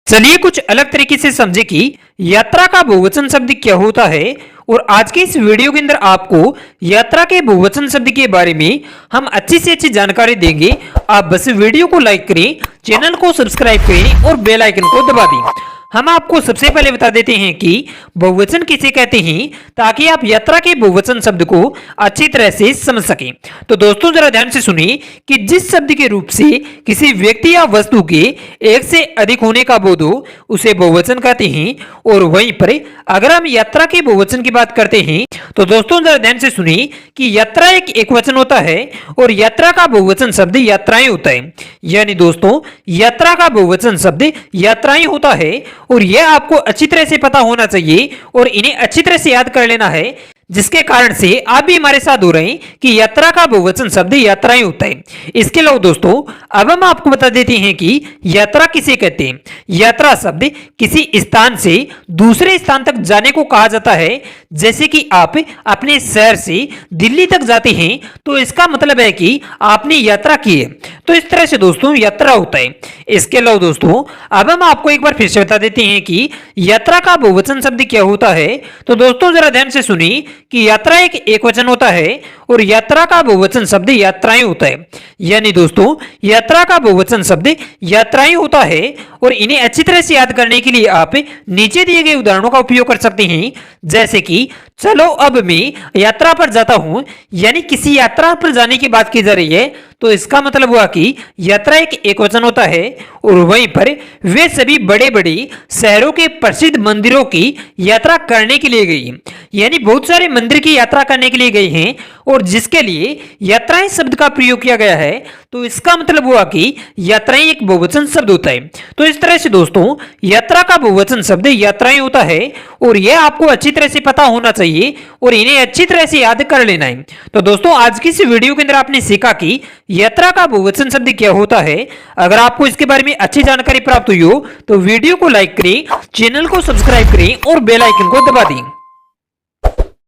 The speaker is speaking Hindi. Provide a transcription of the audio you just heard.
चलिए कुछ अलग तरीके से समझे कि यात्रा का बहुवचन शब्द क्या होता है। और आज के इस वीडियो के अंदर आपको यात्रा के बहुवचन शब्द के बारे में हम अच्छी से अच्छी जानकारी देंगे। आप बस वीडियो को लाइक करें, चैनल को सब्सक्राइब करें और बेल आइकन को दबा दें। हम आपको सबसे पहले बता देते हैं कि बहुवचन किसे कहते हैं, ताकि आप यात्रा के बहुवचन शब्द को अच्छी तरह से समझ सकें। तो दोस्तों जरा ध्यान से सुनिए कि जिस शब्द के रूप से किसी व्यक्ति या वस्तु के एक से अधिक होने का बोध हो उसे बहुवचन कहते हैं। और वहीं पर अगर हम यात्रा के बहुवचन की बात करते हैं तो दोस्तों जरा ध्यान से सुनिए कि यात्रा एक एकवचन होता है और यात्रा का बहुवचन शब्द यात्राएं होता है। यानी दोस्तों यात्रा का बहुवचन शब्द यात्राएं होता है और यह आपको अच्छी तरह से पता होना चाहिए और इन्हें अच्छी तरह से याद कर लेना है, जिसके कारण से आप भी हमारे साथ हो रहे हैं कि यात्रा का बहुवचन शब्द यात्राएं होता है। इसके अलावा दोस्तों अब हम आपको बता देते हैं कि यात्रा किसे कहते हैं। यात्रा शब्द किसी स्थान से दूसरे स्थान तक जाने को कहा जाता है। जैसे कि आप अपने शहर से दिल्ली तक जाते हैं तो इसका मतलब है कि आपने यात्रा की है। तो इस तरह से दोस्तों यात्रा होता है। इसके अलावा दोस्तों अब हम आपको एक बार फिर से बता देते हैं कि यात्रा का बहुवचन शब्द क्या होता है। तो दोस्तों जरा ध्यान से सुनिए कि यात्रा एक एकवचन होता है और यात्रा का बहुवचन शब्द यात्राएं होता है। यानी दोस्तों यात्रा का बहुवचन शब्द यात्राएं होता है और इन्हें अच्छी तरह से याद करने के लिए आप नीचे दिए गए उदाहरणों का उपयोग कर सकते हैं। जैसे कि चलो अब मैं यात्रा पर जाता हूं, यानी किसी यात्रा पर जाने की बात की जा रही है तो इसका मतलब हुआ कि यात्रा एक एकवचन होता है और वहीं पर वे सभी बड़े बड़े शहरों के प्रसिद्ध मंदिरों की यात्रा करने के लिए गई, यानी बहुत सारे मंदिर की यात्रा करने के लिए गए हैं और जिसके लिए यात्राएं शब्द का प्रयोग किया गया है। तो इसका मतलब हुआ कि यात्राएं एक बहुवचन शब्द होता है। तो इस तरह से दोस्तों यात्रा का बहुवचन शब्द यात्राएं होता है और यह आपको अच्छी तरह से पता होना चाहिए और इन्हें अच्छी तरह से याद कर लेना है। तो दोस्तों आज की इस वीडियो के अंदर आपने सीखा कि यात्रा का बहुवचन शब्द क्या होता है। अगर आपको इसके बारे में अच्छी जानकारी प्राप्त हुई हो तो वीडियो को लाइक करें, चैनल को सब्सक्राइब करें और बेल आइकन को दबा दें।